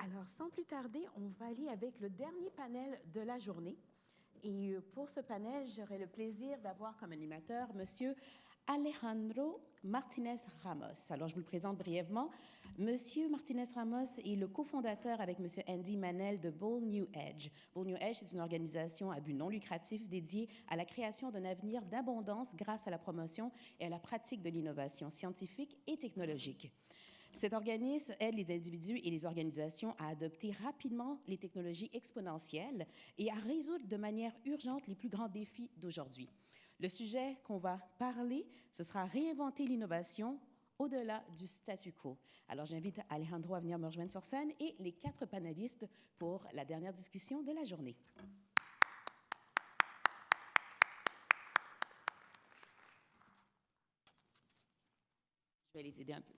Alors, sans plus tarder, on va aller avec le dernier panel de la journée. Et pour ce panel, j'aurai le plaisir d'avoir comme animateur Monsieur Alejandro Martinez Ramos. Alors, je vous le présente brièvement. Monsieur Martinez Ramos est le cofondateur avec Monsieur Andy Manel de Bold New Edge. Bold New Edge, c'est une organisation à but non lucratif dédiée à la création d'un avenir d'abondance grâce à la promotion et à la pratique de l'innovation scientifique et technologique. Cet organisme aide les individus et les organisations à adopter rapidement les technologies exponentielles et à résoudre de manière urgente les plus grands défis d'aujourd'hui. Le sujet qu'on va parler, ce sera réinventer l'innovation au-delà du statu quo. Alors, j'invite Alejandro à venir me rejoindre sur scène et les 4 panélistes pour la dernière discussion de la journée. Je vais les aider un peu.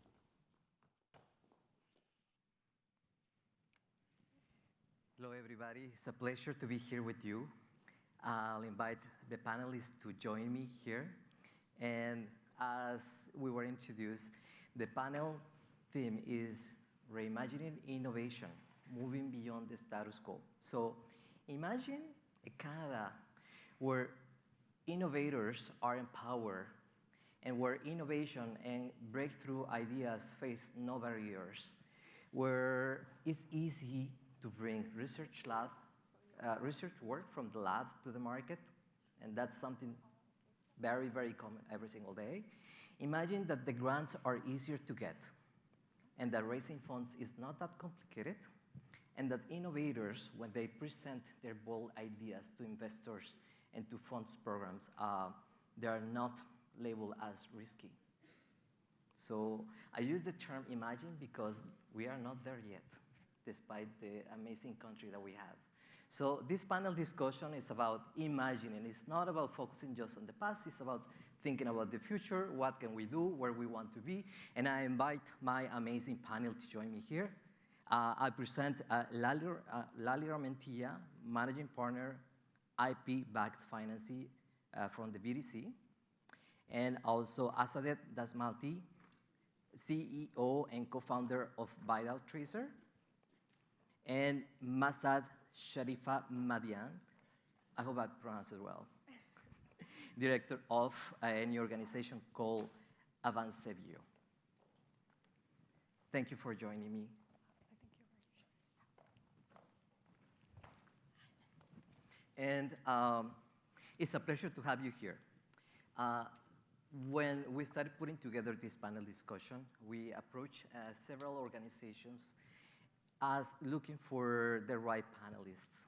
Hello, everybody. It's a pleasure to be here with you. I'll invite the panelists to join me here. And as we were introduced, the panel theme is Reimagining Innovation, moving beyond the status quo. So imagine a Canada where innovators are empowered and where innovation and breakthrough ideas face no barriers, where it's easy to bring research work from the lab to the market, and that's something very, very common every single day. Imagine that the grants are easier to get, and that raising funds is not that complicated, and that innovators, when they present their bold ideas to investors and to funds programs, they are not labeled as risky. So I use the term imagine because we are not there yet, despite the amazing country that we have. So this panel discussion is about imagining. It's not about focusing just on the past. It's about thinking about the future, what can we do, where we want to be. And I invite my amazing panel to join me here. I present Lali Ramentilla, Managing Partner, IP-backed financing from the BDC. And also Asadet Dasmalti, CEO and co-founder of Vital Tracer. And Masad Sharifa Madian, I hope I pronounced it well, director of a new organization called Avancebio. Thank you for joining me. And it's a pleasure to have you here. When we started putting together this panel discussion, we approached several organizations as looking for the right panelists.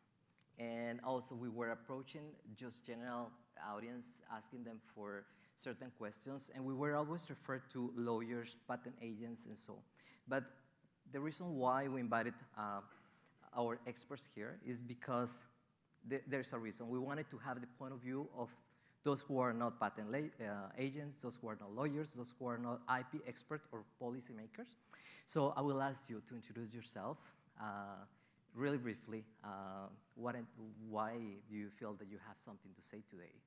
And also we were approaching just general audience, asking them for certain questions, and we were always referred to lawyers, patent agents, and so on. But the reason why we invited our experts here is because there's a reason. We wanted to have the point of view of those who are not patent agents, those who are not lawyers, those who are not IP experts or policymakers. So I will ask you to introduce yourself really briefly. Why do you feel that you have something to say today?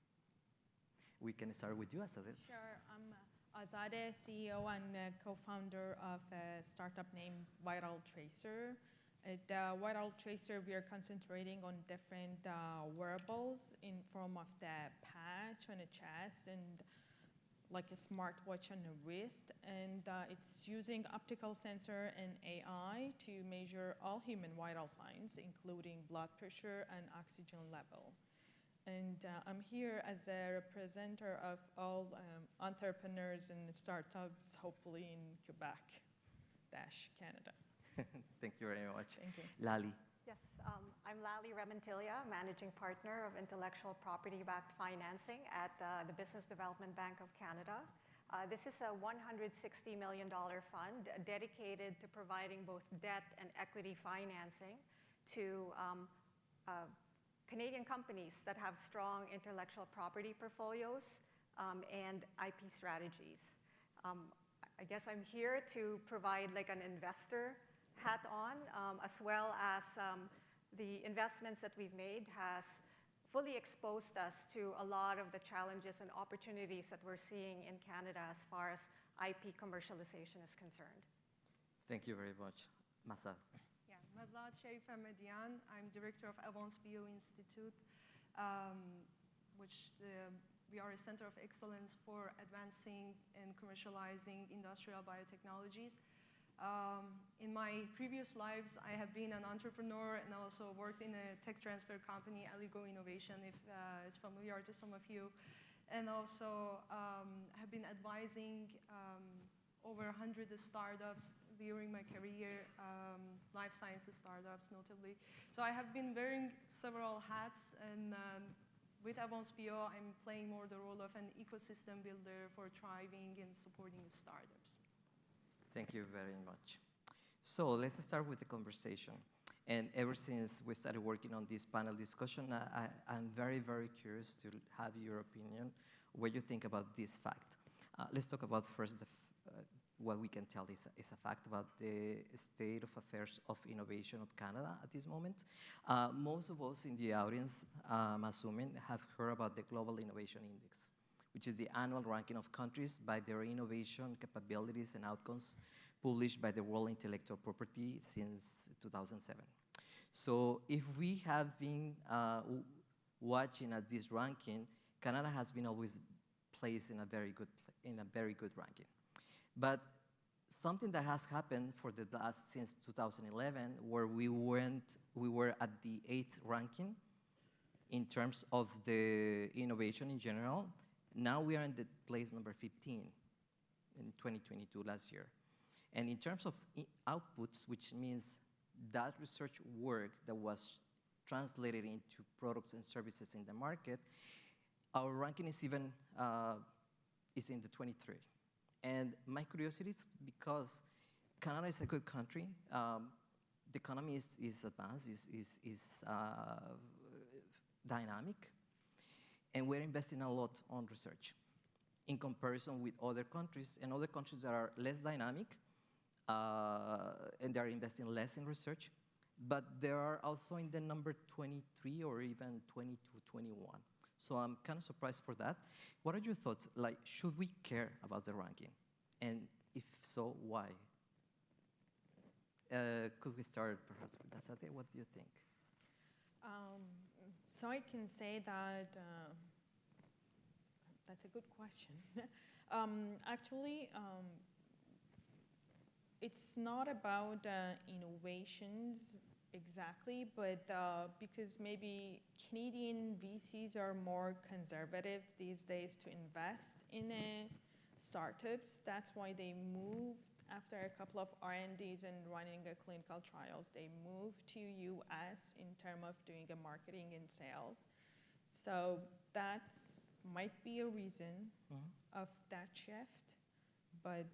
We can start with you, Azadeh. Sure. I'm Azadeh, CEO and co-founder of a startup named Vital Tracer. At Vital Tracer, we are concentrating on different wearables in form of the patch on the chest and like a smartwatch on the wrist, and it's using optical sensor and AI to measure all human vital signs, including blood pressure and oxygen level. And I'm here as a representative of all entrepreneurs and startups, hopefully in Quebec-Canada. Thank you very much. Thank you. Lali. Yes, I'm Lali Ramentilla, Managing Partner of Intellectual Property-Backed Financing at the Business Development Bank of Canada. This is a $160 million fund dedicated to providing both debt and equity financing to Canadian companies that have strong intellectual property portfolios and IP strategies. I guess I'm here to provide like an investor hat on, as well as the investments that we've made has fully exposed us to a lot of the challenges and opportunities that we're seeing in Canada as far as IP commercialization is concerned. Thank you very much. Masad. Yeah, Azad Sharif Ahmedian. I'm director of Avance Bio Institute, we are a center of excellence for advancing and commercializing industrial biotechnologies. In my previous lives, I have been an entrepreneur and also worked in a tech transfer company, Aligo Innovation, if it's familiar to some of you. And also have been advising over 100 startups during my career, life sciences startups notably. So I have been wearing several hats, and with Avance Bio, I'm playing more the role of an ecosystem builder for thriving and supporting startups. Thank you very much. So let's start with the conversation. And ever since we started working on this panel discussion, I'm very, very curious to have your opinion, what you think about this fact. Let's talk about first what we can tell is a fact about the state of affairs of innovation of Canada at this moment. Most of us in the audience, I'm assuming, have heard about the Global Innovation Index, which is the annual ranking of countries by their innovation capabilities and outcomes published by the World Intellectual Property since 2007. So if we have been watching at this ranking, Canada has been always placed in a very good ranking. But something that has happened for the last, since 2011, where we were at the 8th ranking in terms of the innovation in general. Now we are in the place number 15 in 2022, last year. And in terms of outputs, which means that research work that was translated into products and services in the market, our ranking is even is in the 23. And my curiosity is because Canada is a good country. The economy is advanced, is dynamic, and we're investing a lot on research in comparison with other countries, and other countries that are less dynamic, and they're investing less in research, but they are also in the number 23 or even 22, 21. So I'm kind of surprised for that. What are your thoughts? Like, should we care about the ranking? And if so, why? Could we start perhaps with Azadeh? What do you think? So I can say that that's a good question. Actually, it's not about innovations exactly, but because maybe Canadian VCs are more conservative these days to invest in startups. That's why they moved after a couple of R&Ds and running a clinical trials. They moved to US in terms of doing a marketing and sales. So that might be a reason of that shift, but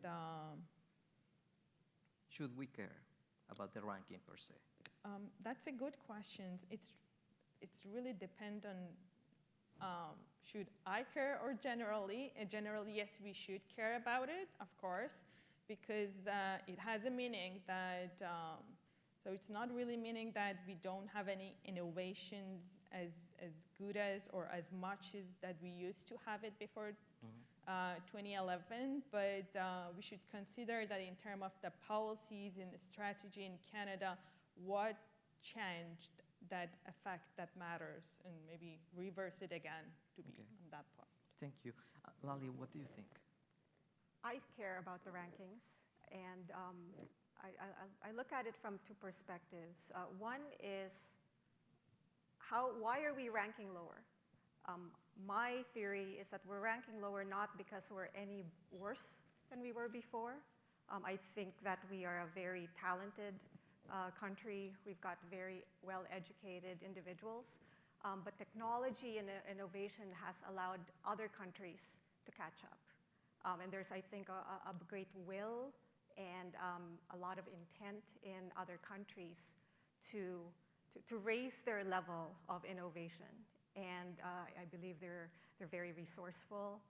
should we care about the ranking per se? That's a good question. It's really depend on should I care or generally. Generally, yes, we should care about it, of course, because it has a meaning that. So it's not really meaning that we don't have any innovations as good as or as much as that we used to have it before 2011, but we should consider that in terms of the policies and the strategy in Canada, what changed that effect that matters, and maybe reverse it again to be on that part. Thank you. Lali, what do you think? I care about the rankings, and I look at it from two perspectives. One is why are we ranking lower? My theory is that we're ranking lower not because we're any worse than we were before. I think that we are a very talented country. We've got very well-educated individuals. But technology and innovation has allowed other countries to catch up. And there's, I think, a great will and a lot of intent in other countries to raise their level of innovation. And I believe they're very resourceful.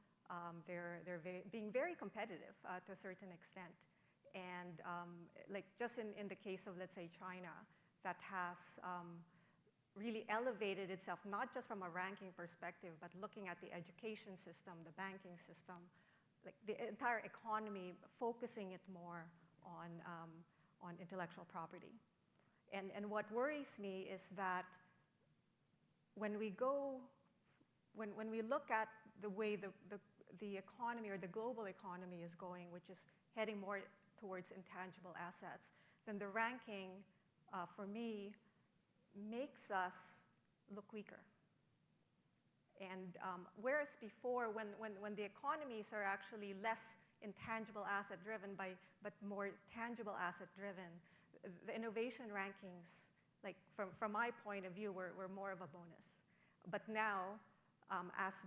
They're being very competitive to a certain extent. And like just in the case of, let's say, China, that has really elevated itself, not just from a ranking perspective, but looking at the education system, the banking system, like the entire economy, focusing it more on intellectual property. And what worries me is that when we look at the way the economy or the global economy is going, which is heading more towards intangible assets, then the ranking, for me, makes us look weaker. And whereas before, when the economies are actually less intangible asset driven but more tangible asset driven, the innovation rankings, like from my point of view, were more of a bonus. But now, as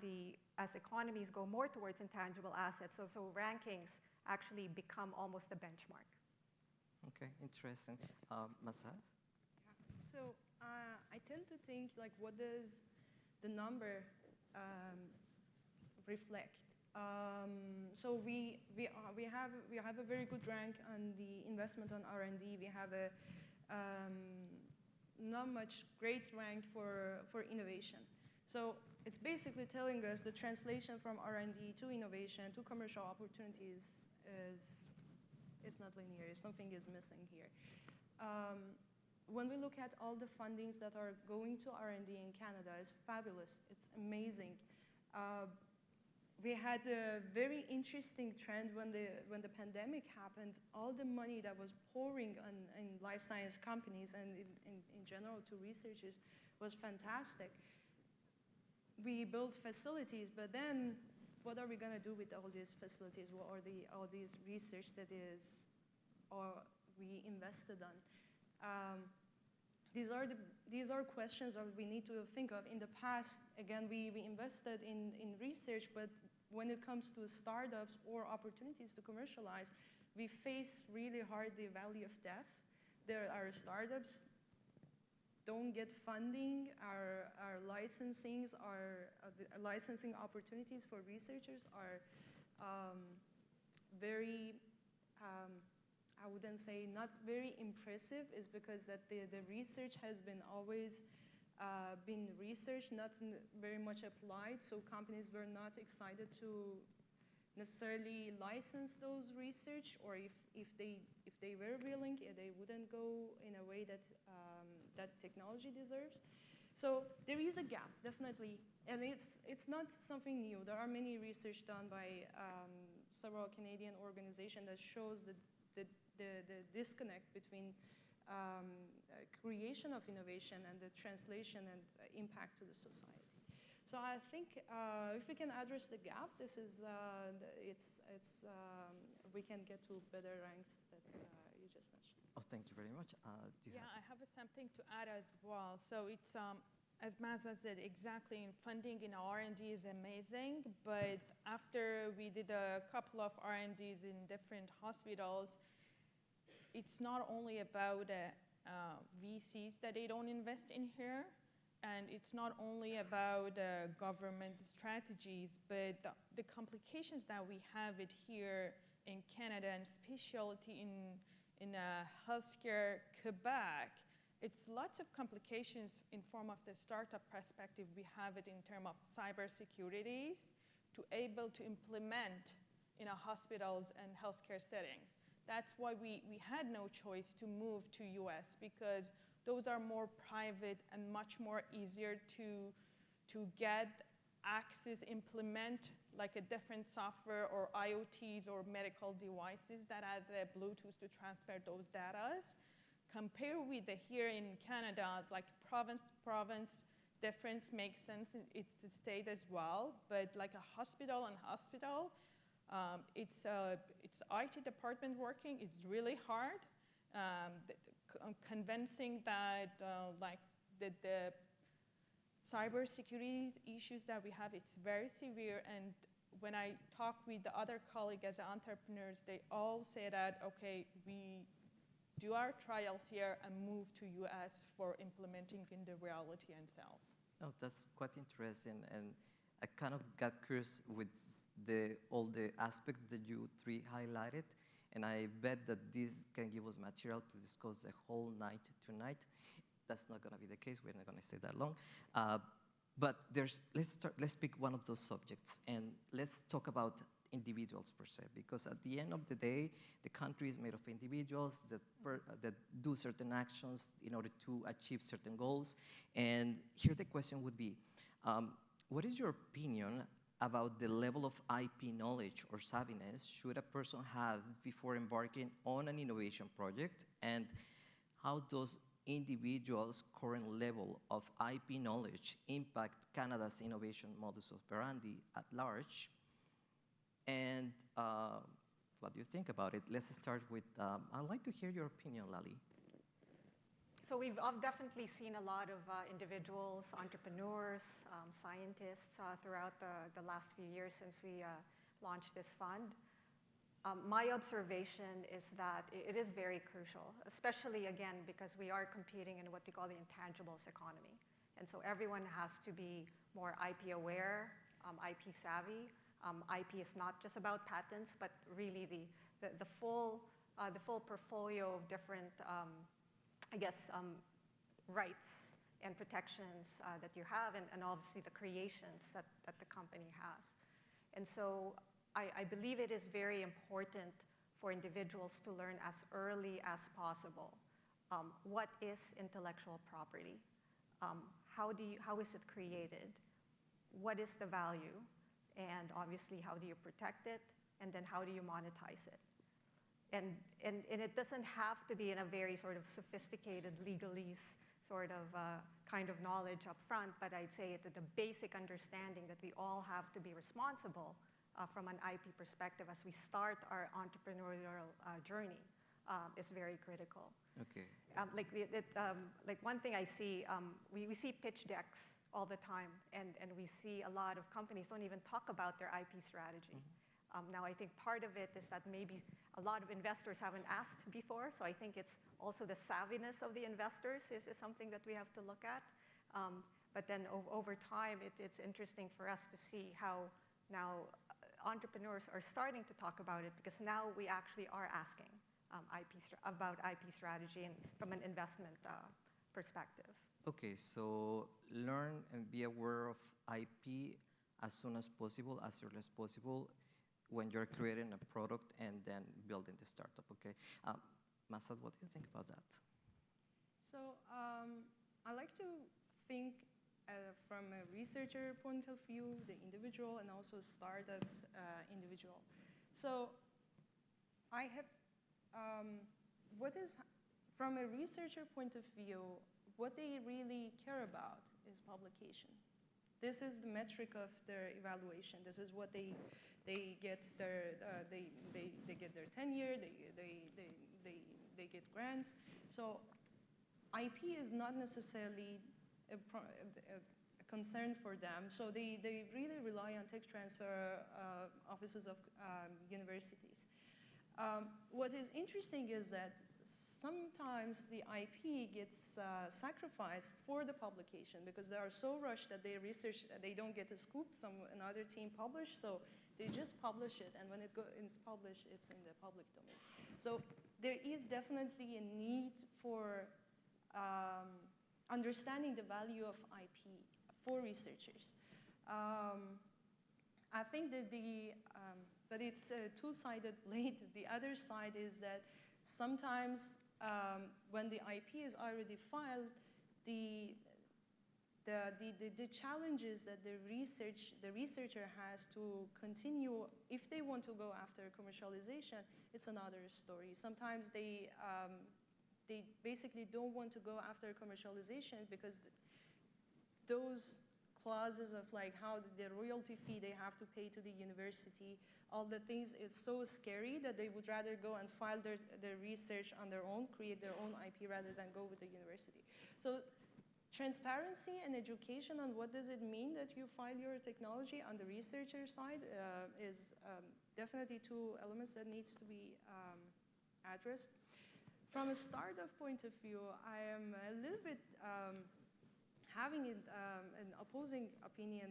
economies go more towards intangible assets, so rankings actually become almost the benchmark. Okay, interesting. Masad? So I tend to think, like, what does the number reflect? So we have a very good rank on the investment on R&D. We have a not much great rank for innovation. So it's basically telling us the translation from R&D to innovation to commercial opportunities is not linear. Something is missing here. When we look at all the fundings that are going to R&D in Canada, it's fabulous. It's amazing. We had a very interesting trend when the pandemic happened. All the money that was pouring in life science companies and in general to researchers was fantastic. We built facilities, but then what are we going to do with all these facilities or all this research that we invested on? These are questions that we need to think of. In the past, again, we invested in research, but when it comes to startups or opportunities to commercialize, we face really hard the valley of death. There are startups don't get funding. Our licensing opportunities for researchers are very, I wouldn't say not very impressive, is because that the research has been always been research, not very much applied, so companies were not excited to necessarily license those research, or if they were willing, they wouldn't go in a way that that technology deserves. So there is a gap, definitely, and it's not something new. There are many research done by several Canadian organizations that shows the disconnect between creation of innovation and the translation and impact to the society. So I think if we can address the gap, this is we can get to better ranks that you just mentioned. Oh, thank you very much. I have something to add as well. So it's as Mazza said, exactly. Funding in R&D is amazing, but after we did a couple of R&Ds in different hospitals, it's not only about VCs that they don't invest in here, and it's not only about government strategies, but the complications that we have it here in Canada, and especially in healthcare Quebec. It's lots of complications in form of the startup perspective. We have it in terms of cybersecurities to able to implement in our hospitals and healthcare settings. That's why we had no choice to move to US, because those are more private and much more easier to get access, implement like a different software or IoTs or medical devices that have the Bluetooth to transfer those data. Compare with here in Canada, like province to province, difference makes sense. It's the state as well, but like a hospital and hospital, it's IT department working. It's really hard. Convincing that like the cybersecurity issues that we have, it's very severe. And when I talk with the other colleagues as entrepreneurs, they all say that, okay, we do our trials here and move to US for implementing in the reality and sales. Oh, that's quite interesting. And I kind of got curious with all the aspects that you three highlighted. And I bet that this can give us material to discuss the whole night tonight. That's not going to be the case. We're not going to stay that long. But let's pick one of those subjects, and let's talk about individuals per se, because at the end of the day, the country is made of individuals that do certain actions in order to achieve certain goals. And here the question would be, what is your opinion about the level of IP knowledge or savviness should a person have before embarking on an innovation project, and how does individuals' current level of IP knowledge impact Canada's innovation modus operandi at large? And what do you think about it? Let's start with, I'd like to hear your opinion, Lali. So I've definitely seen a lot of individuals, entrepreneurs, scientists throughout the last few years since we launched this fund. My observation is that it is very crucial, especially, again, because we are competing in what we call the intangibles economy. And so everyone has to be more IP aware, IP savvy. IP is not just about patents, but really the full portfolio of different, rights and protections that you have, and obviously the creations that the company has. And so I believe it is very important for individuals to learn as early as possible what is intellectual property, how is it created, what is the value, and obviously how do you protect it, and then how do you monetize it. And it doesn't have to be in a very sort of sophisticated legalese sort of kind of knowledge up front, but I'd say that the basic understanding that we all have to be responsible from an IP perspective as we start our entrepreneurial journey is very critical. Okay. Like one thing I see, we see pitch decks all the time, and we see a lot of companies don't even talk about their IP strategy. Now, I think part of it is that maybe a lot of investors haven't asked before, so I think it's also the savviness of the investors is something that we have to look at. But then over time, it's interesting for us to see how now entrepreneurs are starting to talk about it, because now we actually are asking about IP strategy and from an investment perspective. Okay, so learn and be aware of IP as soon as possible, as early as possible, when you're creating a product and then building the startup, okay? Masad, what do you think about that? So I like to think from a researcher point of view, the individual, and also startup individual. So I have, from a researcher point of view, what they really care about is publication. This is the metric of their evaluation. This is what they get their they get their tenure. They get grants. So IP is not necessarily a concern for them. So they really rely on tech transfer offices of universities. What is interesting is that sometimes the IP gets sacrificed for the publication because they are so rushed that they research, they don't get a scoop, another team publish, so they just publish it, and when it's published, it's in the public domain. So there is definitely a need for understanding the value of IP for researchers. I think that but it's a two-sided blade. The other side is that sometimes when the IP is already filed, the challenges that the researcher has to continue, if they want to go after commercialization, it's another story. Sometimes they basically don't want to go after commercialization because those clauses of like how the royalty fee they have to pay to the university, all the things is so scary that they would rather go and file their research on their own, create their own IP rather than go with the university. So transparency and education on what does it mean that you file your technology on the researcher side is definitely two elements that needs to be addressed. From a startup point of view, I am a little bit having an opposing opinion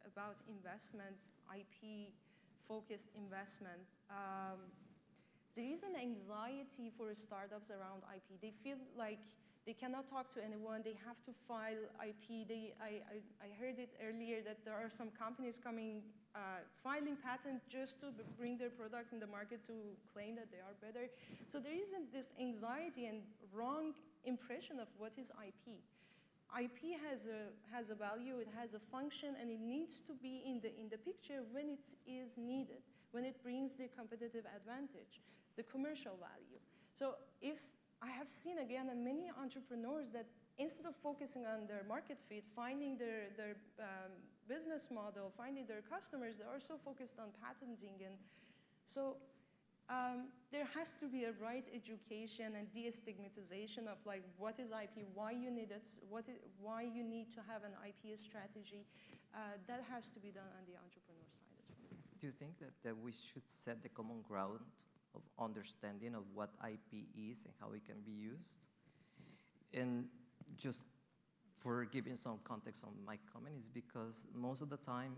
about investments, IP-focused investment. There is an anxiety for startups around IP. They feel like they cannot talk to anyone. They have to file IP. I heard it earlier that there are some companies coming filing patent just to bring their product in the market to claim that they are better. So there isn't this anxiety and wrong impression of what is IP. IP has a value, it has a function, and it needs to be in the picture when it is needed, when it brings the competitive advantage, the commercial value. So if I have seen again many entrepreneurs that instead of focusing on their market fit, finding their business model, finding their customers, they are so focused on patenting. And so there has to be a right education and de-stigmatization of like what is IP, why you need it, why you need to have an IP strategy. That has to be done on the entrepreneur side as well. Do you think that we should set the common ground of understanding of what IP is and how it can be used? And just for giving some context on my comment is because most of the time,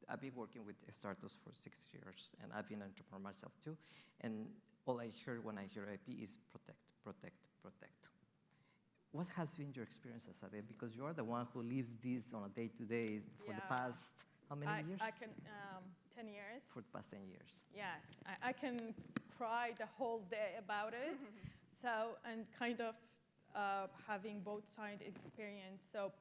I've been working with startups for 6 years, and I've been an entrepreneur myself too, and all I hear when I hear IP is protect, protect, protect. What has been your experience, Azadeh? Because you are the one who lives this on a day-to-day for the past, how many years? 10 years. For the past 10 years. Yes, I can cry the whole day about it. So, and kind of having both side experience. So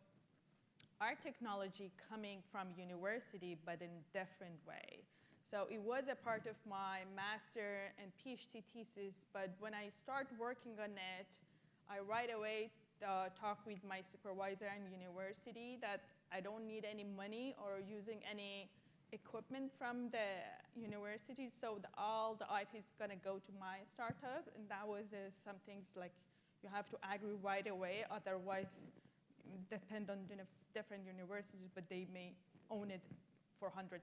our technology coming from university, but in different way. So it was a part of my master and PhD thesis, but when I start working on it, I right away talk with my supervisor in university that I don't need any money or using any equipment from the university, so all the IP is gonna go to my startup, and that was some things like you have to agree right away, otherwise depend on different universities, but they may own it for 100%.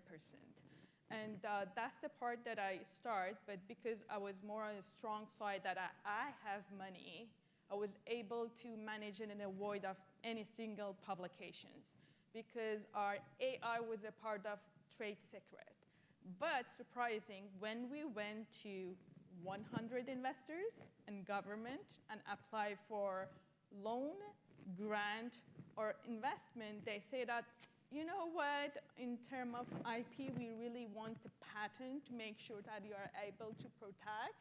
And that's the part that I start, but because I was more on a strong side that I have money, I was able to manage it and avoid of any single publications, because our AI was a part of trade secret. But surprising, when we went to 100 investors and government and apply for loan, grant, or investment, they say that, you know what, in terms of IP, we really want the patent to make sure that you are able to protect.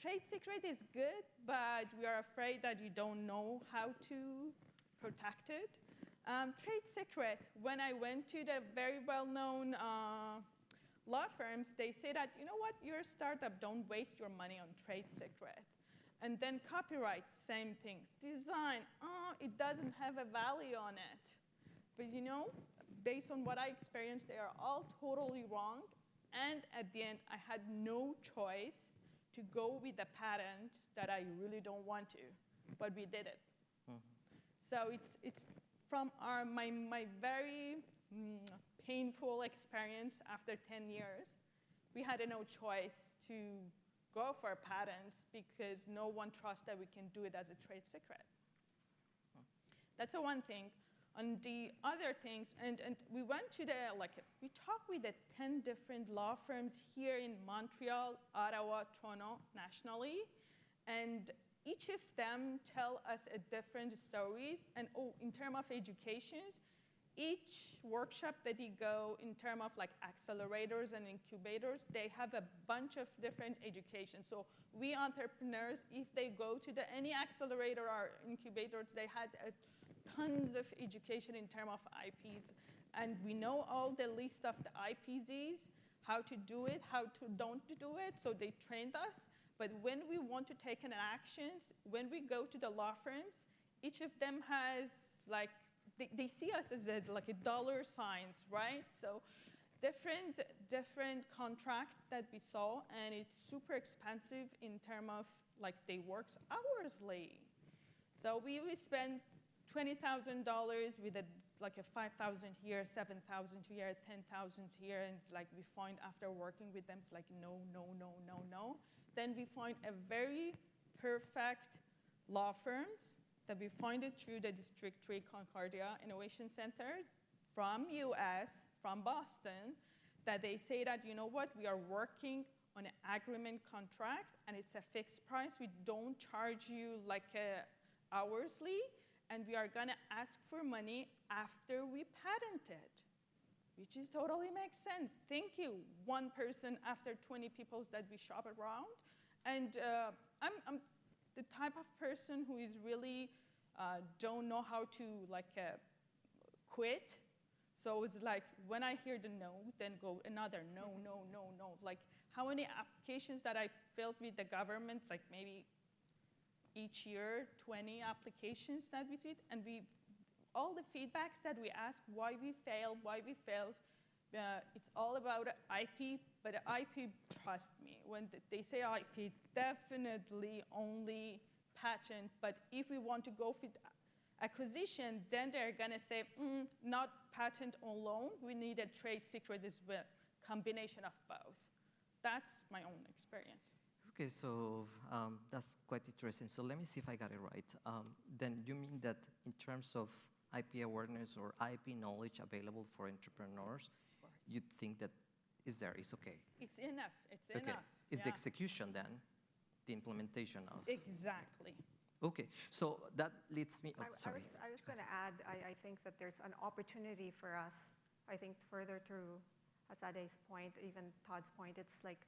Trade secret is good, but we are afraid that you don't know how to protect it. Trade secret, when I went to the very well-known law firms, they say that, you know what, you're a startup, don't waste your money on trade secret. And then copyright, same things. Design, it doesn't have a value on it. But you know, based on what I experienced, they are all totally wrong. And at the end, I had no choice to go with a patent that I really don't want to, but we did it. So it's from my very painful experience after 10 years, we had no choice to go for patents because no one trusts that we can do it as a trade secret. That's the one thing. On the other things, and we went to we talked with the 10 different law firms here in Montreal, Ottawa, Toronto, nationally, and each of them tell us a different stories. And in terms of educations, each workshop that you go in terms of like accelerators and incubators, they have a bunch of different education. So we entrepreneurs, if they go to any accelerator or incubators, they had tons of education in terms of IPs. And we know all the list of the IPs, how to do it, how to don't do it, so they trained us. But when we want to take an actions, when we go to the law firms, each of them has like, they see us as like a dollar signs, right? So different contracts that we saw, and it's super expensive in terms of like they works hourly. So we spend $20,000 with like a 5,000 here, 7,000 here, 10,000 here, and it's like we find after working with them, it's like no, no, no, no, no. Then we find a very perfect law firms that we find it through the District 3 Concordia Innovation Center from US, from Boston, that they say that, you know what, we are working on an agreement contract and it's a fixed price. We don't charge you like hourly, and we are gonna ask for money after we patent it. which is totally makes sense. Thank you, one person after 20 people that we shop around. And I'm the type of person who is really don't know how to quit. So it's like when I hear the no, then go another no, no, no, no. Like how many applications that I filled with the government, like maybe each year, 20 applications that we did, and all the feedbacks that we ask, why we fail, it's all about IP, but IP, trust me, when they say IP, definitely only patent, but if we want to go with acquisition, then they're gonna say, not patent alone, we need a trade secret as well, combination of both. That's my own experience. Okay, so that's quite interesting. So let me see if I got it right. Then you mean that in terms of IP awareness or IP knowledge available for entrepreneurs, you think that is okay? It's enough, it's okay. enough. It's the execution then, the implementation of. Exactly. Okay, so that leads me, sorry. I was going to add, I think that there's an opportunity for us, I think further to Azade's point, even Todd's point, it's like,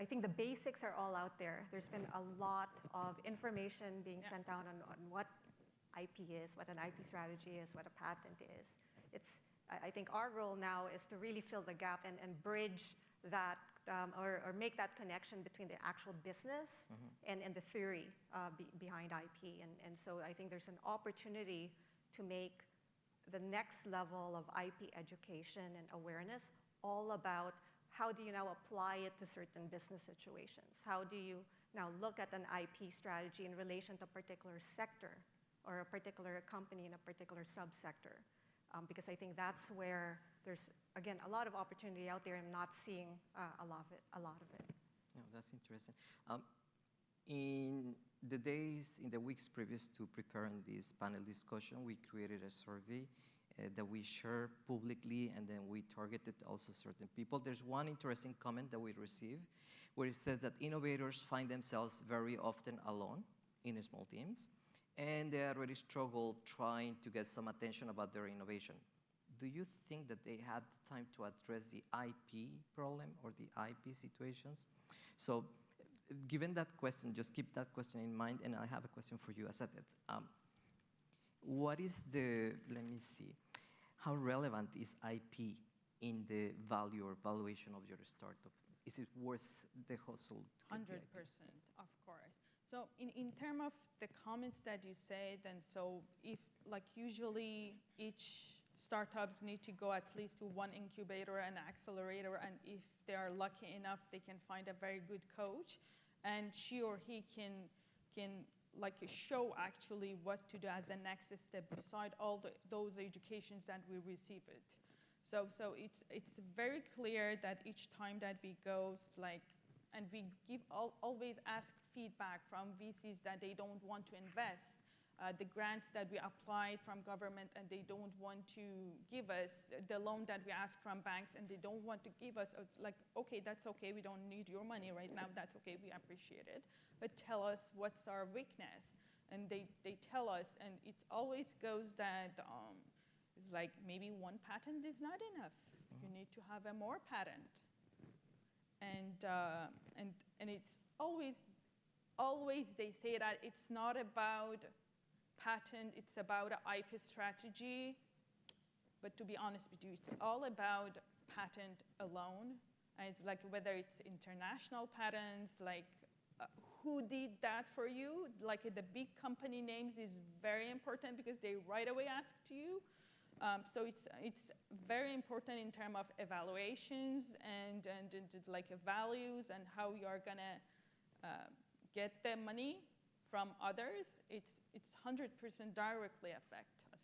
I think the basics are all out there. There's been a lot of information being sent out on what IP is, what an IP strategy is, what a patent is. I think our role now is to really fill the gap and bridge that or make that connection between the actual business and the theory behind IP. And so I think there's an opportunity to make the next level of IP education and awareness all about how do you now apply it to certain business situations? How do you now look at an IP strategy in relation to a particular sector or a particular company in a particular subsector? Because I think that's where there's, again, a lot of opportunity out there. I'm not seeing a lot of it. Yeah, that's interesting. In the weeks previous to preparing this panel discussion, we created a survey that we share publicly, and then we targeted also certain people. There's one interesting comment that we received where it says that innovators find themselves very often alone in small teams, and they already struggle trying to get some attention about their innovation. Do you think that they have the time to address the IP problem or the IP situations? So given that question, just keep that question in mind, and I have a question for you, Azadeh. What is let me see, how relevant is IP in the value or valuation of your startup? Is it worth the hustle? 100%, of course. So in terms of the comments that you say, then so if like usually each startups need to go at least to one incubator and accelerator, and if they are lucky enough, they can find a very good coach, and she or he can like show actually what to do as a next step beside all those educations that we receive it. So it's very clear that each time that we go, and we always ask feedback from VCs that they don't want to invest. The grants that we applied from government and they don't want to give us, the loan that we ask from banks and they don't want to give us, it's like, okay, that's okay, we don't need your money right now, that's okay, we appreciate it. But tell us what's our weakness. And they tell us, and it always goes that it's like maybe one patent is not enough. You need to have a more patent. And it's always they say that it's not about patent, it's about an IP strategy. But to be honest with you, it's all about patent alone. And it's like whether it's international patents, like who did that for you? Like the big company names is very important because they right away ask to you. So it's very important in terms of evaluations and like values and how you are gonna get the money from others. It's 100% directly affect us.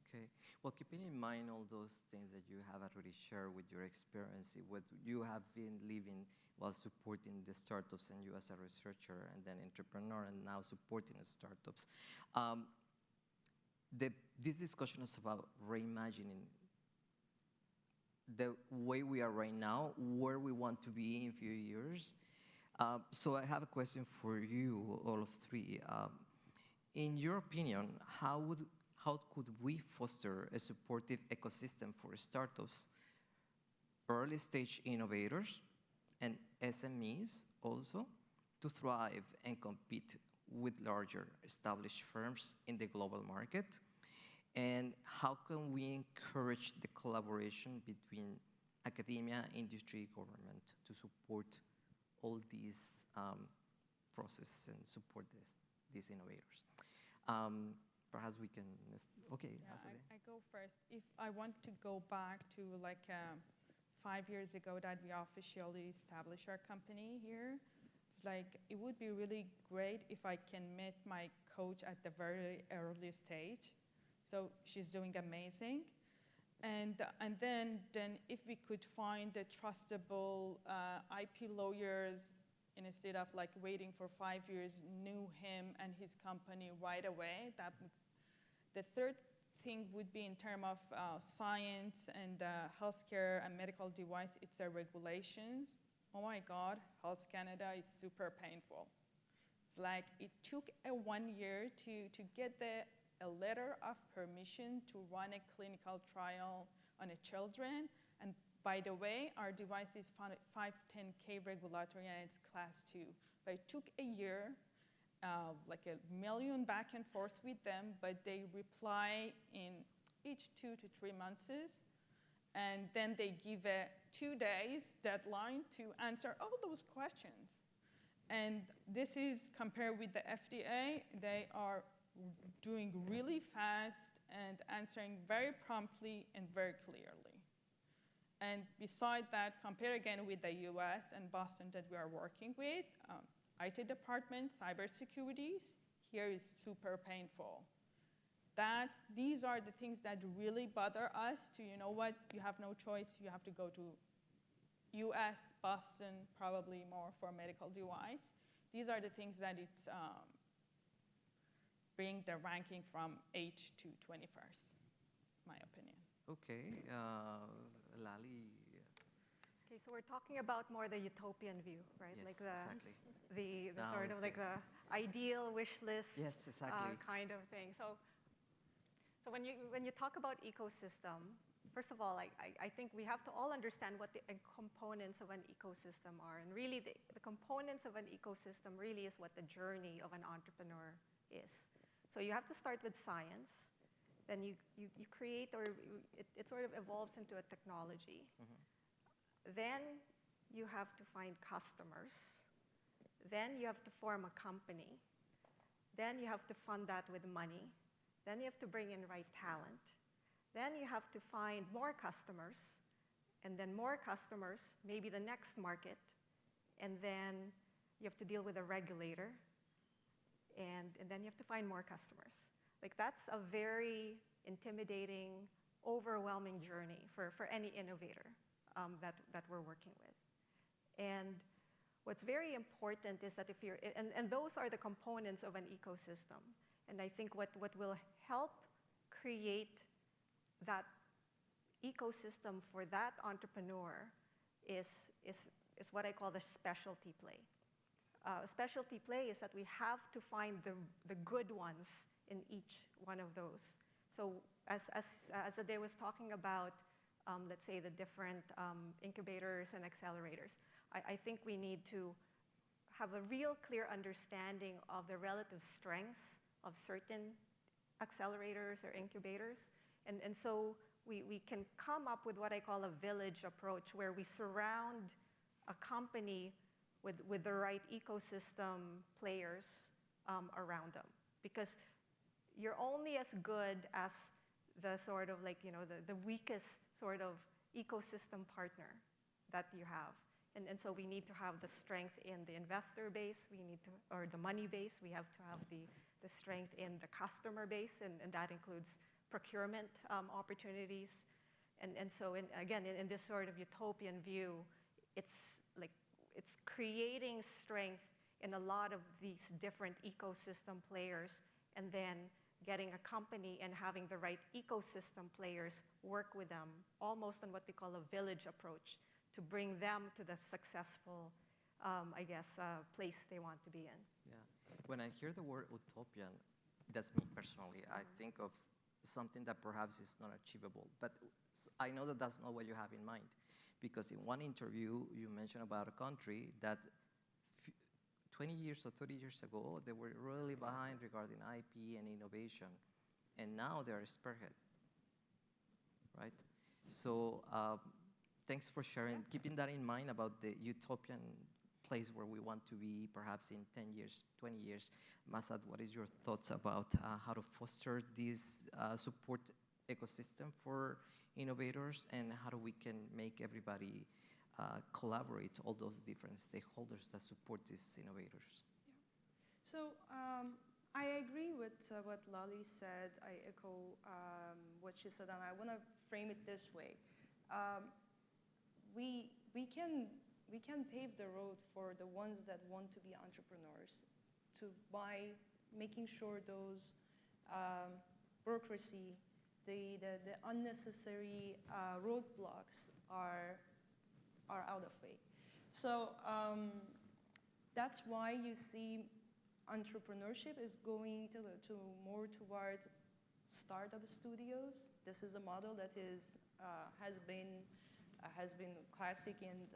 Okay. Well, keeping in mind all those things that you have already shared with your experience, what you have been living while supporting the startups, and you as a researcher and then entrepreneur and now supporting the startups. This discussion is about reimagining the way we are right now, where we want to be in a few years. So I have a question for you, all of three. In your opinion, how how could we foster a supportive ecosystem for startups, early stage innovators, and SMEs also to thrive and compete with larger established firms in the global market? And how can we encourage the collaboration between academia, industry, government to support all these processes and support these innovators? Perhaps we can, okay. Yeah, I go first. If I want to go back to like 5 years ago that we officially established our company here, it's like it would be really great if I can meet my coach at the very early stage. So she's doing amazing. And then if we could find the trustable IP lawyers, instead of like waiting for 5 years, knew him and his company right away. The third thing would be in terms of science and healthcare and medical device, it's the regulations. Oh my God, Health Canada is super painful. It's like it took 1 year to get a letter of permission to run a clinical trial on children. And by the way, our device is 510K regulatory and it's class 2. But it took a year, like $1 million back and forth with them, but they reply in each 2 to 3 months. And then they give a 2 days deadline to answer all those questions. And this is compared with the FDA, they are doing really fast and answering very promptly and very clearly. And beside that, compare again with the US and Boston that we are working with, IT department, cybersecurity, here is super painful. These are the things that really bother us to, you know what, you have no choice, you have to go to US, Boston, probably more for medical device. These are the things that it's bring the ranking from 8 to 21st, my opinion. Okay, Lali. Okay, so we're talking about more the utopian view, right? Yes, like exactly. the Now sort of like the ideal wish list Yes, exactly. kind of thing. So when you talk about ecosystem, first of all, I think we have to all understand what the components of an ecosystem are. And really, the components of an ecosystem really is what the journey of an entrepreneur is. So you have to start with science. Then you create, or it sort of evolves into a technology. Mm-hmm. Then you have to find customers. Then you have to form a company. Then you have to fund that with money. Then you have to bring in right talent. Then you have to find more customers. And then more customers, maybe the next market. And then you have to deal with a regulator. And then you have to find more customers. Like that's a very intimidating, overwhelming journey for any innovator that we're working with. And what's very important is that if you're, and those are the components of an ecosystem. And I think what will help create that ecosystem for that entrepreneur is what I call the specialty play. Specialty play is that we have to find the good ones in each one of those. So as Ade was talking about, let's say the different incubators and accelerators, I think we need to have a real clear understanding of the relative strengths of certain accelerators or incubators. And so we can come up with what I call a village approach, where we surround a company with the right ecosystem players around them. Because you're only as good as the sort of like, you know, the weakest sort of ecosystem partner that you have. And so we need to have the strength in the investor base, or the money base, we have to have the strength in the customer base, and that includes procurement opportunities. And so again, in this sort of utopian view, it's creating strength in a lot of these different ecosystem players, and then getting a company and having the right ecosystem players work with them, almost on what we call a village approach, to bring them to the successful, place they want to be in. Yeah. When I hear the word utopian, that's me personally, I think of something that perhaps is not achievable. But I know that that's not what you have in mind, because in one interview you mentioned about a country that 20 years or 30 years ago, they were really behind regarding IP and innovation, and now they are spearhead, right? So thanks for sharing, keeping that in mind about the utopian place where we want to be perhaps in 10 years, 20 years. Masad, what is your thoughts about how to foster this support ecosystem for innovators, and how do we can make everybody collaborate, all those different stakeholders that support these innovators? Yeah. So I agree with what Lali said. I echo what she said, and I want to frame it this way. We can pave the road for the ones that want to be entrepreneurs by making sure those bureaucracy, the unnecessary roadblocks are out of way. So that's why you see entrepreneurship is going to more toward startup studios. This is a model that has been classic in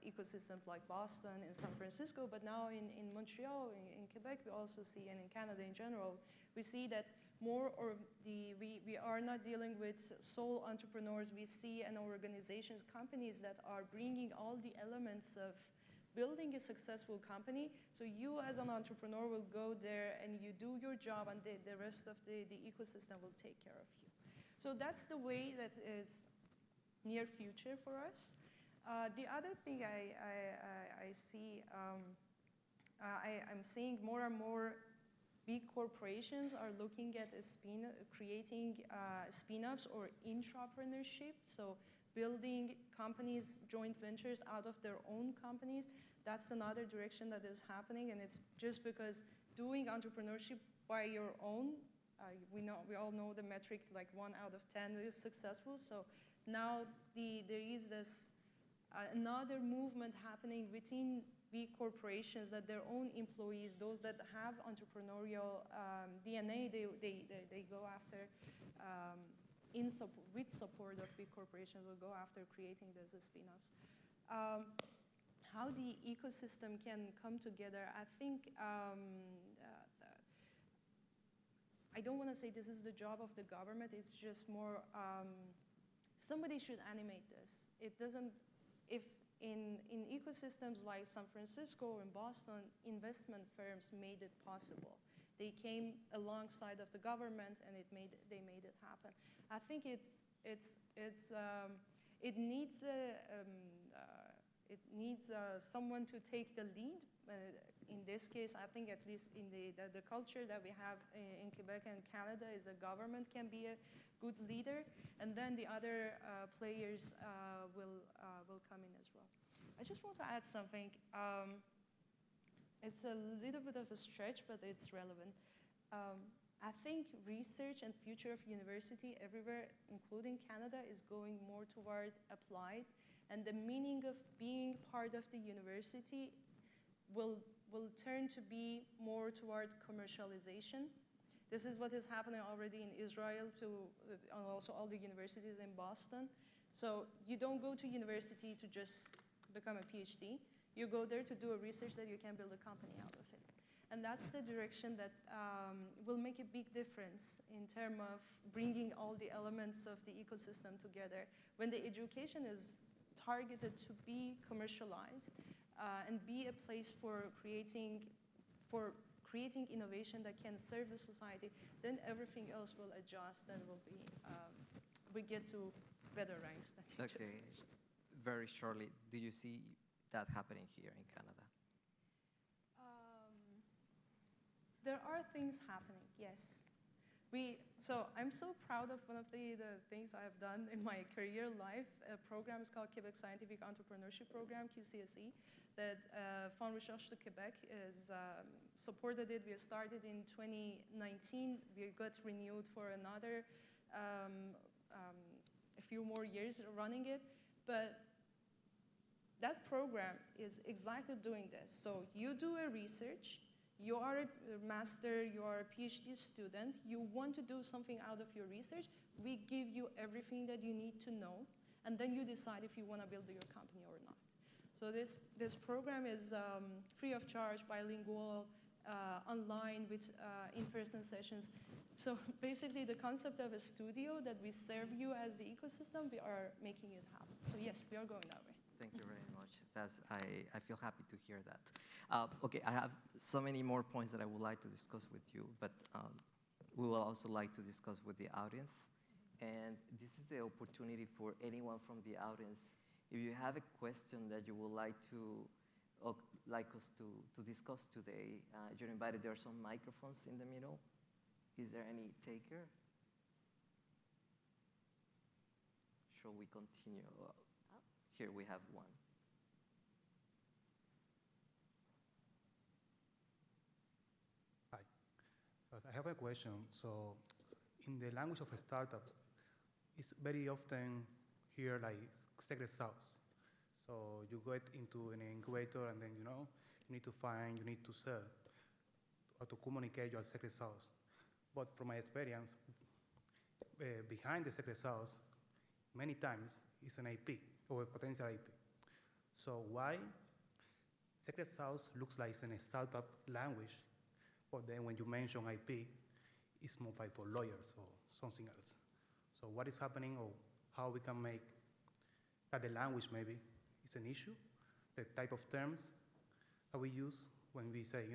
ecosystems like Boston and San Francisco, but now in Montreal, in Quebec, we also see, and in Canada in general, we see that we are not dealing with sole entrepreneurs. We see an organizations, companies that are bringing all the elements of building a successful company. So you as an entrepreneur will go there and you do your job, and the rest of the ecosystem will take care of you. So that's the way that is near future for us. The other thing I see, I'm seeing more and more big corporations are looking at creating spin-offs or intrapreneurship, so building companies, joint ventures out of their own companies. That's another direction that is happening, and it's just because doing entrepreneurship by your own, we all know the metric, like 1 out of 10 is successful. So now there is this another movement happening within big corporations that their own employees, those that have entrepreneurial DNA, they go after, with support of big corporations, will go after creating those spin-offs. How the ecosystem can come together, I think, I don't want to say this is the job of the government, it's just more, somebody should animate this. It doesn't, if in ecosystems like San Francisco or in Boston, investment firms made it possible. They came alongside of the government, and they made it happen. I think it needs someone to take the lead. In this case, I think at least in the culture that we have in Quebec and Canada is a government can be a good leader, and then the other players will come in as well. I just want to add something. It's a little bit of a stretch, but it's relevant. I think research and future of university everywhere, including Canada, is going more toward applied, and the meaning of being part of the university will turn to be more toward commercialization. This is what is happening already in Israel, and also all the universities in Boston. So you don't go to university to just become a PhD. You go there to do a research that you can build a company out of it. And that's the direction that will make a big difference in terms of bringing all the elements of the ecosystem together. When the education is targeted to be commercialized and be a place for creating innovation that can serve the society, then everything else will adjust and will be, we get to better ranks than you just mentioned. Very shortly, do you see that happening here in Canada? There are things happening, yes. So I'm so proud of one of the things I have done in my career life. A program is called Quebec Scientific Entrepreneurship Program, QCSE, that Fonds Recherche de Québec is supported it. We started in 2019. We got renewed for another a few more years running it. But that program is exactly doing this. So you do a research, You are a master, you are a PhD student, you want to do something out of your research, we give you everything that you need to know, and then you decide if you want to build your company or not. So this program is free of charge, bilingual, online with in-person sessions. So basically the concept of a studio that we serve you as the ecosystem, we are making it happen. So yes, we are going that way. Thank you very much. I feel happy to hear that. Okay, I have so many more points that I would like to discuss with you, but we will also like to discuss with the audience. And this is the opportunity for anyone from the audience. If you have a question that you would like us to discuss today, you're invited. There are some microphones in the middle. Is there any taker? Shall we continue? Here we have one. Hi. So I have a question. So in the language of startups, it's very often here like secret sauce. So you get into an incubator and then, you need to find, you need to sell, or to communicate your secret sauce. But from my experience, behind the secret sauce, many times is an IP or a potential IP. So why secret sauce looks like it's in a startup language, but then when you mention IP, it's more like for lawyers or something else. So what is happening, or how we can make that the language maybe is an issue, the type of terms that we use when we say,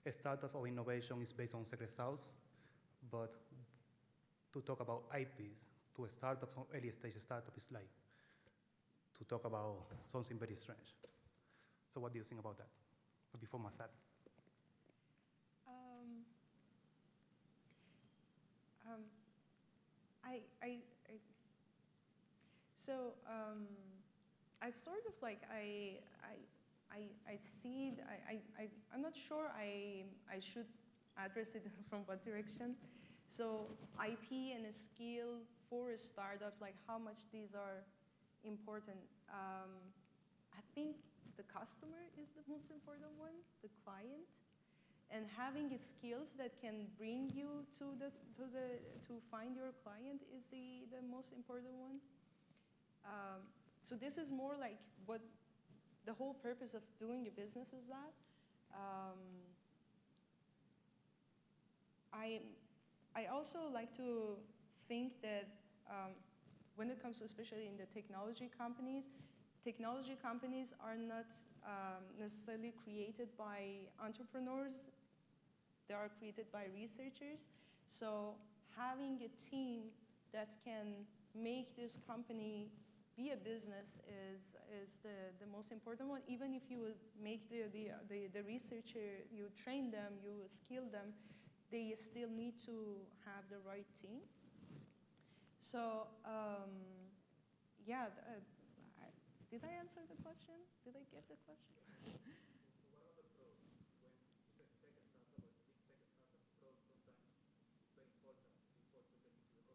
a startup or innovation is based on secret sauce, but to talk about IPs to a startup, early stage startup, is like to talk about something very strange. So what do you think about that? Before Mazar. I sort of like, I see, I'm not sure I should address it from what direction. So IP and a skill for a startup, like how much these are important. I think the customer is the most important one, the client. And having skills that can bring you to find your client is the most important one. So this is more like what the whole purpose of doing a business is that. I also like to think that when it comes to, especially in the technology companies are not necessarily created by entrepreneurs. They are created by researchers. So having a team that can make this company be a business is the most important one. Even if you will make the researcher, you train them, you skill them, they still need to have the right team. So yeah, did I answer the question? Did I get the question? What are the pros when it's a tech startup or a big tech startup? Pros sometimes very important before to get into the customer.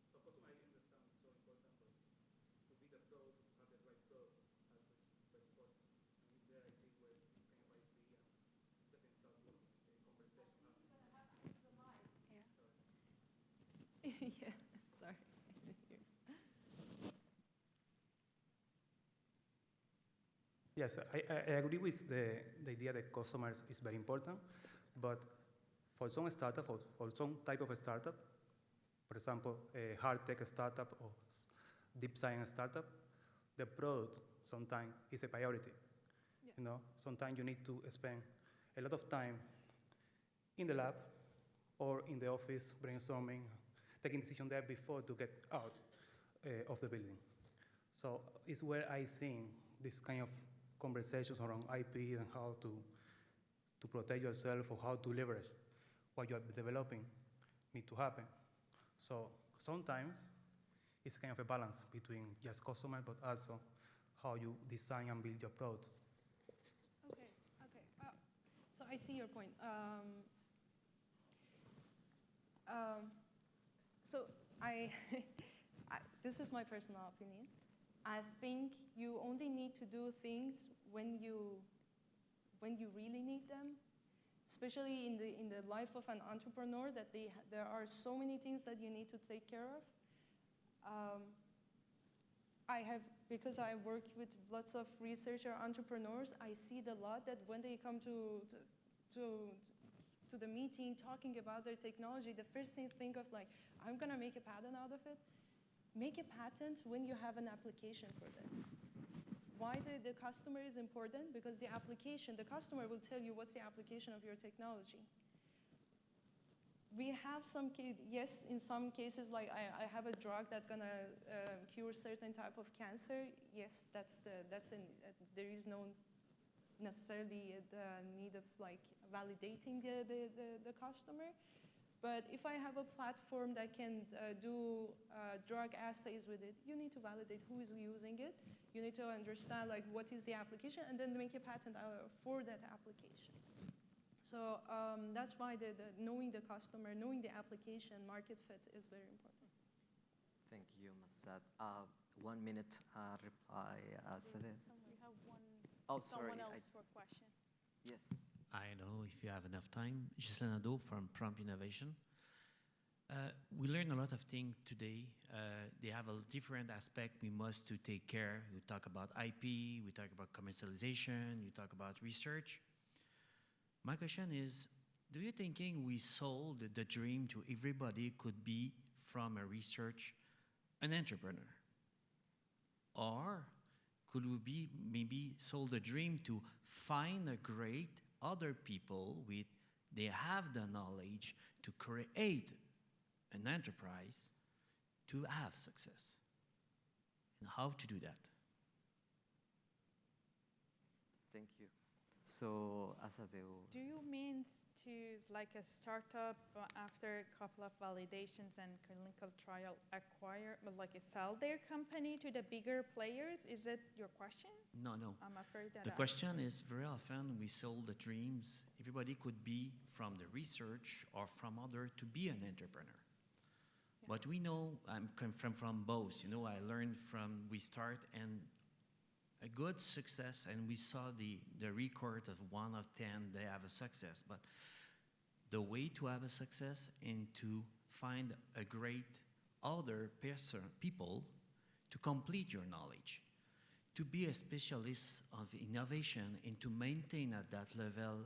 So customer, I understand is so important, but to be the pro, to have the right pro, also is very important. And it's there, I think, where this kind of IP and second sauce conversation happens. Yeah, sorry. Yes, I agree with the idea that customers is very important, but for some startup, for some type of a startup, for example, a hard tech startup or deep science startup, the product sometimes is a priority. Yeah. Sometimes you need to spend a lot of time in the lab or in the office brainstorming, taking decision there before to get out of the building. So it's where I think this kind of conversations around IP and how to protect yourself or how to leverage what you're developing need to happen. So sometimes it's kind of a balance between just customer, but also how you design and build your product. Okay. So I see your point. So this is my personal opinion. I think you only need to do things when you really need them. especially in the life of an entrepreneur, that there are so many things that you need to take care of. Because I work with lots of researcher entrepreneurs, I see a lot that when they come to the meeting talking about their technology, the first thing think of like, I'm gonna make a patent out of it. Make a patent when you have an application for this. Why the customer is important? Because the customer will tell you what's the application of your technology. We have yes, in some cases, like I have a drug that's gonna cure certain type of cancer. Yes, there is no necessarily the need of like validating the customer. But if I have a platform that can do drug assays with it, you need to validate who is using it. You need to understand like what is the application, and then make a patent for that application. So that's why knowing the customer, knowing the application market fit is very important. Thank you, Masad. 1 minute reply, Sadeh. We have Oh, sorry. someone else for a question. Yes. I don't know if you have enough time. Ghislain Nadeau from Prompt Innovation. We learned a lot of things today. They have a different aspect we must to take care. We talk about IP, we talk about commercialization, we talk about research. My question is, do you think we sold the dream to everybody could be from a research an entrepreneur? Or could we be maybe sold the dream to find a great other people they have the knowledge to create an enterprise to have success? And how to do that? Thank you. So, Asadeo. Do you mean to, like a startup, after a couple of validations and clinical trial, sell their company to the bigger players? Is that your question? No. I'm afraid that The question is, very often we sold the dreams. Everybody could be from the research or from other to be an entrepreneur. Yeah. But we know, I'm from both. I learned from we start and a good success, and we saw the record of 1 of 10, they have a success. But the way to have a success and to find a great other people to complete your knowledge, to be a specialist of innovation and to maintain at that level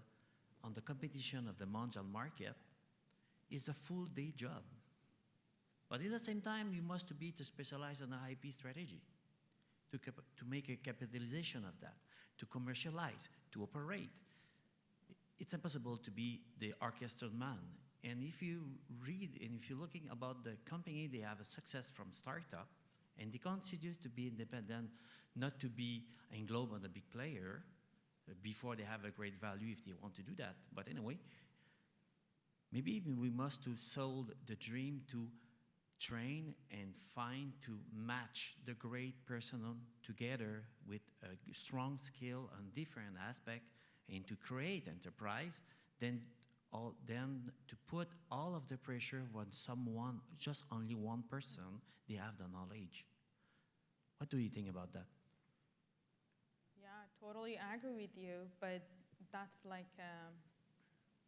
on the competition of the mondial market is a full day job. But at the same time, you must be to specialize on the IP strategy, to make a capitalization of that, to commercialize, to operate. It's impossible to be the orchestral man. And if you read, and if you're looking about the company, they have a success from startup, and they continue to be independent, not to be englobe on a big player before they have a great value if they want to do that. But anyway, maybe we must to sold the dream to train and find to match the great person together with a strong skill on different aspects and to create enterprise, then to put all of the pressure when someone, just only one person, they have the knowledge. What do you think about that? Yeah, I totally agree with you, but that's like an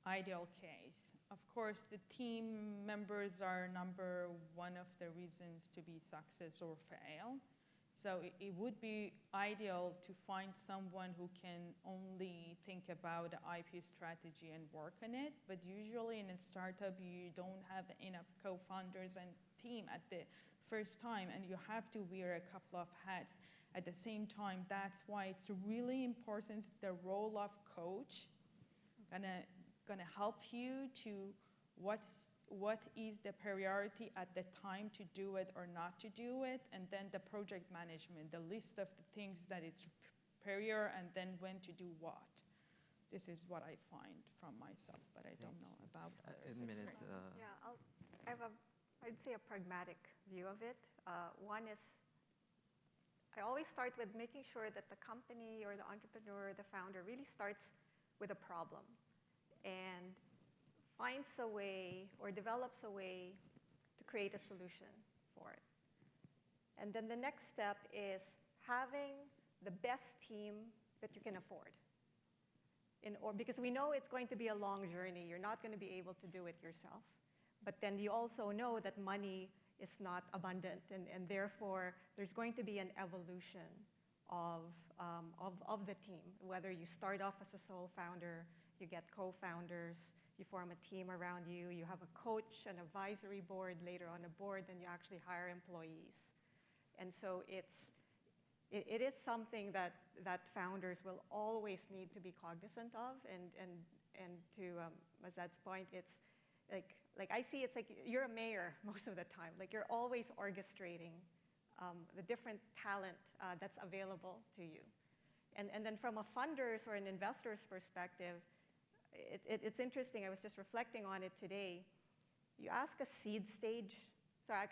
ideal case. Of course, the team members are number one of the reasons to be success or fail. So it would be ideal to find someone who can only think about the IP strategy and work on it. But usually in a startup, you don't have enough co-founders and team at the first time, and you have to wear a couple of hats at the same time. That's why it's really important, the role of coach. Gonna help you to what is the priority at the time to do it or not to do it, and then the project management, the list of the things that it's prior, and then when to do what. This is what I find from myself, but I don't know about others' experience. I have I'd say a pragmatic view of it. One is, I always start with making sure that the company or the entrepreneur, the founder, really starts with a problem and finds a way or develops a way to create a solution for it. And then the next step is having the best team that you can afford. because we know it's going to be a long journey. You're not going to be able to do it yourself. But then you also know that money is not abundant, and therefore there's going to be an evolution of the team. Whether you start off as a sole founder, you get co-founders, you form a team around you, you have a coach, an advisory board, later on a board, then you actually hire employees. And so it is something that founders will always need to be cognizant of, and to Mazad's point, it's like I see it's like you're a mayor most of the time. Like you're always orchestrating the different talent that's available to you. And then from a funder's or an investor's perspective, it's interesting. I was just reflecting on it today. You ask a seed stage,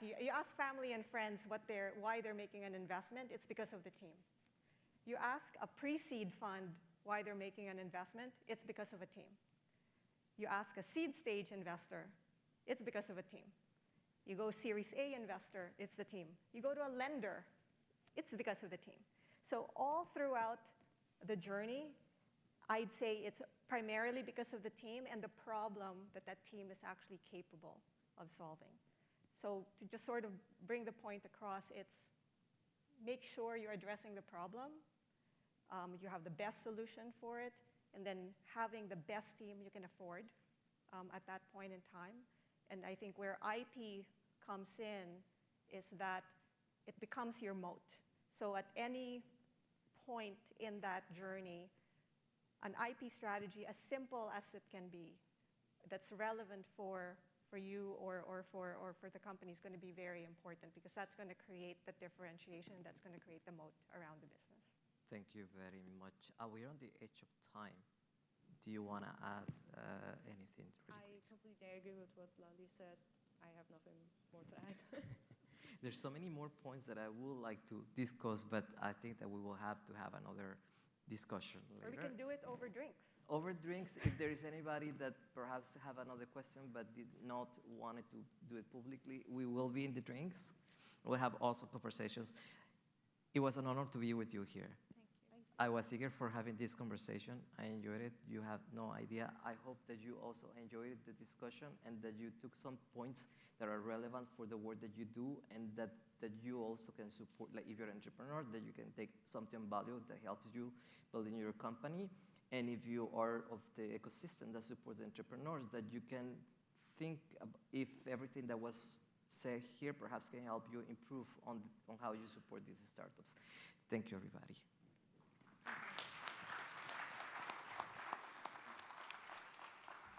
you ask family and friends why they're making an investment, it's because of the team. You ask a pre-seed fund why they're making an investment, it's because of a team. You ask a seed stage investor, it's because of a team. You go Series A investor, it's the team. You go to a lender, it's because of the team. So all throughout the journey, I'd say it's primarily because of the team and the problem that team is actually capable of solving. So to just sort of bring the point across, it's make sure you're addressing the problem, you have the best solution for it, and then having the best team you can afford at that point in time. And I think where IP comes in is that it becomes your moat. So at any point in that journey, an IP strategy, as simple as it can be, that's relevant for you or for the company is going to be very important, because that's going to create the differentiation, that's going to create the moat around the business. Thank you very much. We're on the edge of time. Do you want to add anything? I completely agree with what Lali said. I have nothing more to add. There's so many more points that I would like to discuss, but I think that we will have to have another discussion later. Or we can do it over drinks. Over drinks, if there is anybody that perhaps have another question but did not want to do it publicly, we will be in the drinks. We'll have also conversations. It was an honor to be with you here. Thank you. I was eager for having this conversation. I enjoyed it. You have no idea. I hope that you also enjoyed the discussion and that you took some points that are relevant for the work that you do, and that you also can support, like if you're an entrepreneur, that you can take something valuable that helps you building your company. And if you are of the ecosystem that supports entrepreneurs, that you can think if everything that was said here perhaps can help you improve on how you support these startups. Thank you, everybody.